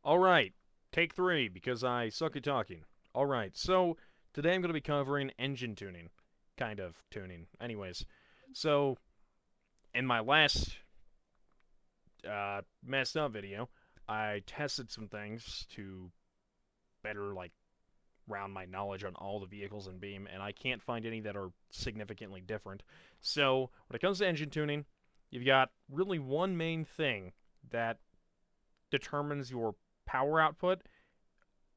Alright, take three, because I suck at talking. Alright, so today I'm going to be covering engine tuning. Kind of tuning. Anyways, so in my last messed up video, I tested some things to better, round my knowledge on all the vehicles in Beam, and I can't find any that are significantly different. So, when it comes to engine tuning, you've got really one main thing that determines your power output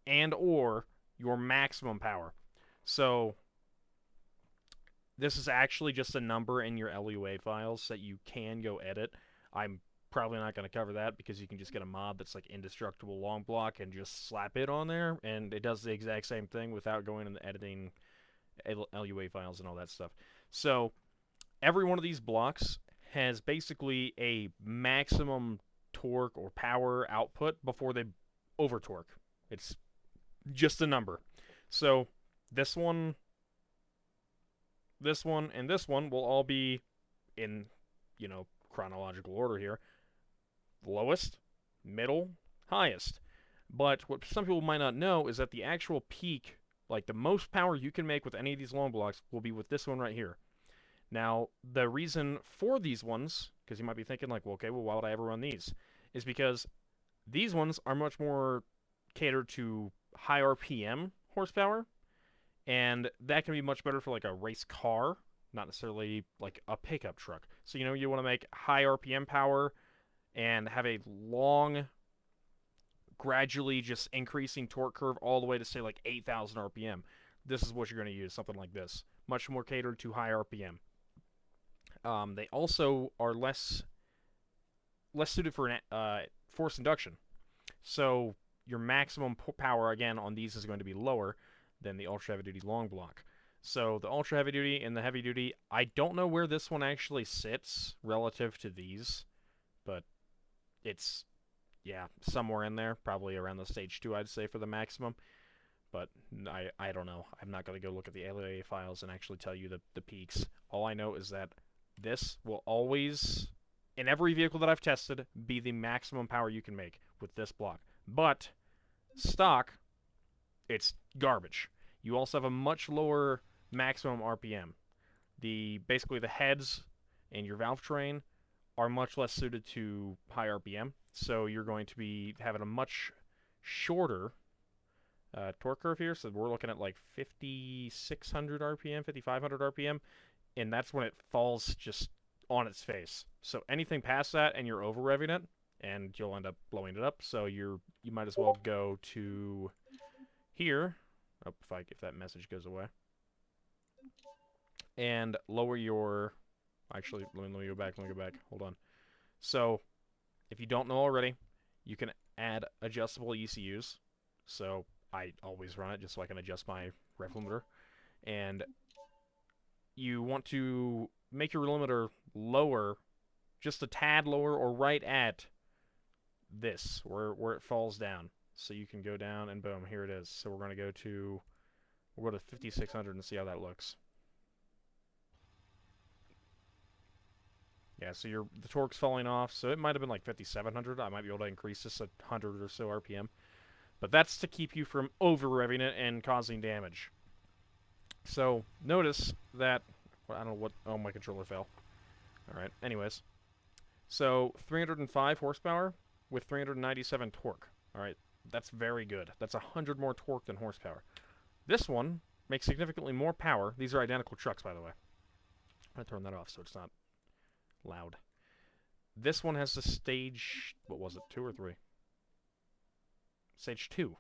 and or your maximum power. So this is actually just a number in your LUA files that you can go edit. I'm probably not going to cover that because you can just get a mod that's like indestructible long block and just slap it on there, and it does the exact same thing without going and editing LUA files and all that stuff. So every one of these blocks has basically a maximum torque or power output before they over torque. It's just a number. So this one, this one, and this one will all be in, chronological order here. Lowest, middle, highest. But what some people might not know is that the actual peak, like the most power you can make with any of these long blocks, will be with this one right here. Now, the reason for these ones, because you might be thinking like, well, okay, well, why would I ever run these? Is because these ones are much more catered to high RPM horsepower, and that can be much better for like a race car, not necessarily like a pickup truck. So you want to make high RPM power and have a long, gradually just increasing torque curve all the way to say like 8,000 RPM. This is what you're going to use, something like this, much more catered to high RPM. They also are less suited for forced induction. So your maximum power again on these is going to be lower than the ultra heavy duty long block. So the ultra heavy duty and the heavy duty, I don't know where this one actually sits relative to these, but it's somewhere in there, probably around the stage 2 I'd say for the maximum. But I don't know. I'm not going to go look at the LA files and actually tell you the peaks. All I know is that this will always, in every vehicle that I've tested, be the maximum power you can make with this block. But stock, it's garbage. You also have a much lower maximum RPM. Basically the heads and your valve train are much less suited to high RPM, so you're going to be having a much shorter torque curve here. So we're looking at like 5,600 RPM, 5,500 RPM, and that's when it falls just on its face. So anything past that, and you're over revving it, and you'll end up blowing it up. So you might as well go to here. Oh, if that message goes away, and lower your. Actually, let me go back. Let me go back. Hold on. So if you don't know already, you can add adjustable ECUs. So I always run it just so I can adjust my rev limiter. And you want to make your limiter lower, just a tad lower, or right at this, where it falls down. So you can go down and boom, here it is. So we'll go to 5,600 and see how that looks. Yeah, so the torque's falling off, so it might have been like 5,700. I might be able to increase this 100 or so RPM. But that's to keep you from over-revving it and causing damage. So notice that, I don't know what, oh, my controller fell. Alright, anyways. So 305 horsepower with 397 torque. Alright, that's very good. That's 100 more torque than horsepower. This one makes significantly more power. These are identical trucks, by the way. I'm going to turn that off so it's not loud. This one has the stage, what was it, 2 or 3? Stage 2.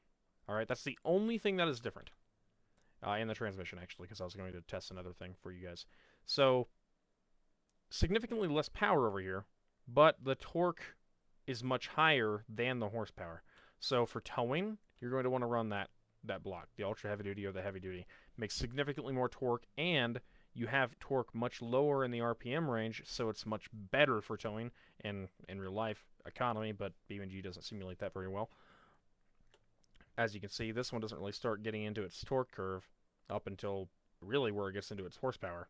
Alright, that's the only thing that is different. In the transmission, actually, because I was going to test another thing for you guys. So, significantly less power over here, but the torque is much higher than the horsepower. So for towing, you're going to want to run that block, the ultra heavy duty or the heavy duty. Makes significantly more torque, and you have torque much lower in the RPM range, so it's much better for towing and in real life economy, but BeamNG doesn't simulate that very well. As you can see, this one doesn't really start getting into its torque curve up until really where it gets into its horsepower.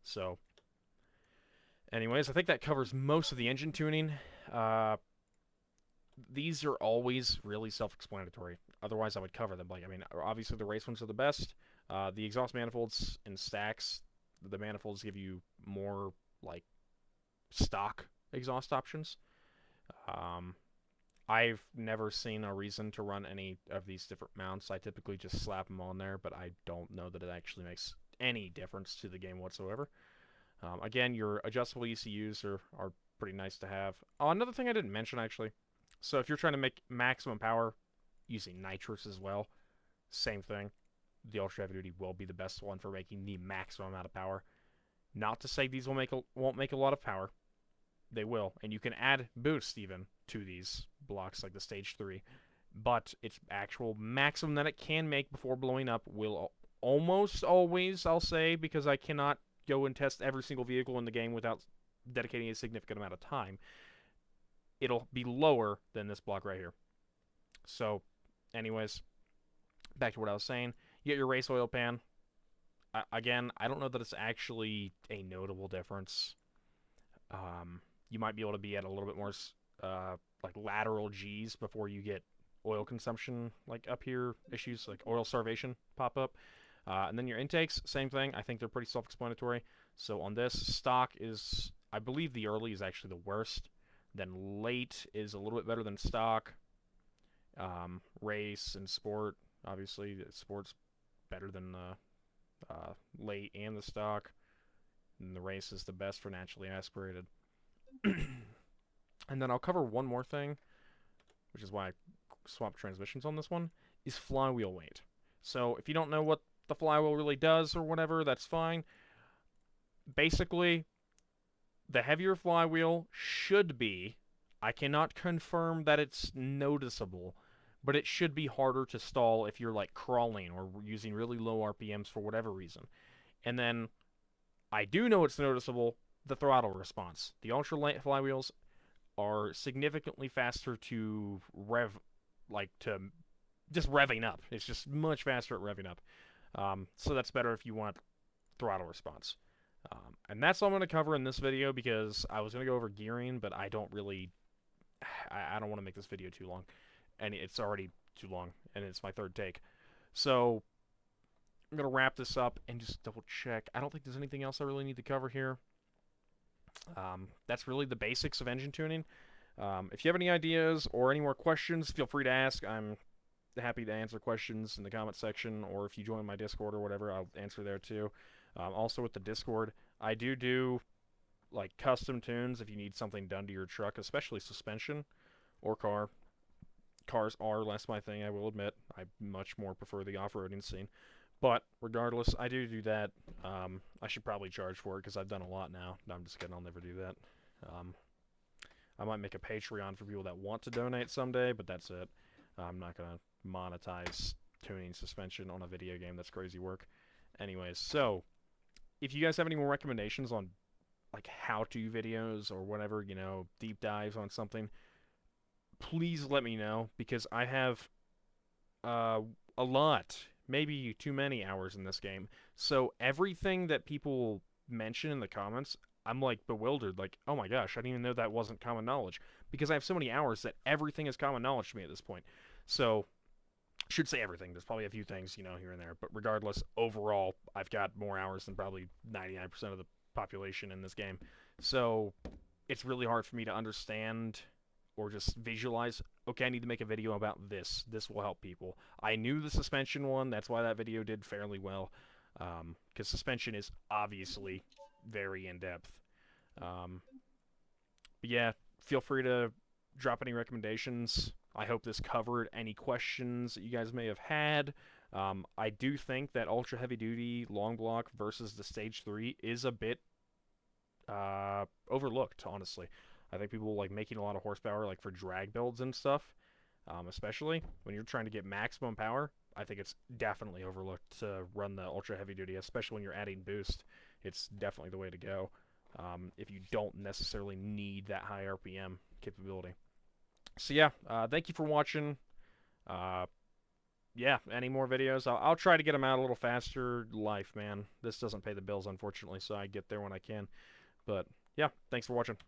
So, anyways, I think that covers most of the engine tuning. these are always really self-explanatory. Otherwise, I would cover them. Like, I mean, obviously the race ones are the best. The exhaust manifolds in stacks, the manifolds give you more like stock exhaust options. Um, I've never seen a reason to run any of these different mounts. I typically just slap them on there, but I don't know that it actually makes any difference to the game whatsoever. Again, your adjustable ECUs are pretty nice to have. Oh, another thing I didn't mention actually. So if you're trying to make maximum power using nitrous as well, same thing. The Ultra Heavy Duty will be the best one for making the maximum amount of power. Not to say these won't make a lot of power. They will, and you can add boost even to these blocks like the stage 3. But its actual maximum that it can make before blowing up will almost always, I'll say, because I cannot go and test every single vehicle in the game without dedicating a significant amount of time, it'll be lower than this block right here. So, anyways, back to what I was saying. You get your race oil pan. Again, I don't know that it's actually a notable difference. You might be able to be at a little bit more like lateral G's before you get oil consumption like up here issues like oil starvation pop up. And then your intakes, same thing. I think they're pretty self-explanatory. So on this, stock is, I believe the early is actually the worst. Then late is a little bit better than stock. Race and sport, obviously, sport's better than the late and the stock. And the race is the best for naturally aspirated. And then I'll cover one more thing, which is why I swapped transmissions on this one, is flywheel weight. So if you don't know what the flywheel really does or whatever, that's fine. Basically, the heavier flywheel should be, I cannot confirm that it's noticeable, but it should be harder to stall if you're like crawling or using really low RPMs for whatever reason. And then I do know it's noticeable, the throttle response. The ultralight flywheels are significantly faster to rev, like to just revving up. It's just much faster at revving up. So that's better if you want throttle response. And that's all I'm going to cover in this video because I was going to go over gearing, but I don't really, I don't want to make this video too long. And it's already too long, and it's my third take. So I'm going to wrap this up and just double check. I don't think there's anything else I really need to cover here. That's really the basics of engine tuning. If you have any ideas or any more questions, feel free to ask. I'm happy to answer questions in the comment section, or if you join my Discord or whatever, I'll answer there too. Also with the Discord, I do like custom tunes if you need something done to your truck, especially suspension or car. Cars are less my thing, I will admit. I much more prefer the off-roading scene. But regardless, I do that. I should probably charge for it because I've done a lot now. No, I'm just kidding. I'll never do that. I might make a Patreon for people that want to donate someday, but that's it. I'm not going to monetize tuning suspension on a video game. That's crazy work. Anyways, so if you guys have any more recommendations on like how-to videos or whatever, you know, deep dives on something, please let me know because I have a lot, maybe too many hours in this game. So everything that people mention in the comments, I'm like bewildered, like, oh my gosh, I didn't even know that wasn't common knowledge. Because I have so many hours that everything is common knowledge to me at this point. So, should say everything. There's probably a few things, you know, here and there. But regardless, overall, I've got more hours than probably 99% of the population in this game. So, it's really hard for me to understand or just visualize, okay, I need to make a video about this. This will help people. I knew the suspension one. That's why that video did fairly well. Because suspension is obviously very in-depth. But yeah, feel free to drop any recommendations. I hope this covered any questions that you guys may have had. I do think that Ultra Heavy Duty Long Block versus the Stage 3 is a bit overlooked, honestly. I think people like making a lot of horsepower like for drag builds and stuff, especially when you're trying to get maximum power. I think it's definitely overlooked to run the Ultra Heavy Duty, especially when you're adding boost. It's definitely the way to go if you don't necessarily need that high RPM capability. So yeah, thank you for watching. Yeah, any more videos? I'll try to get them out a little faster. Life, man. This doesn't pay the bills, unfortunately, so I get there when I can. But yeah, thanks for watching.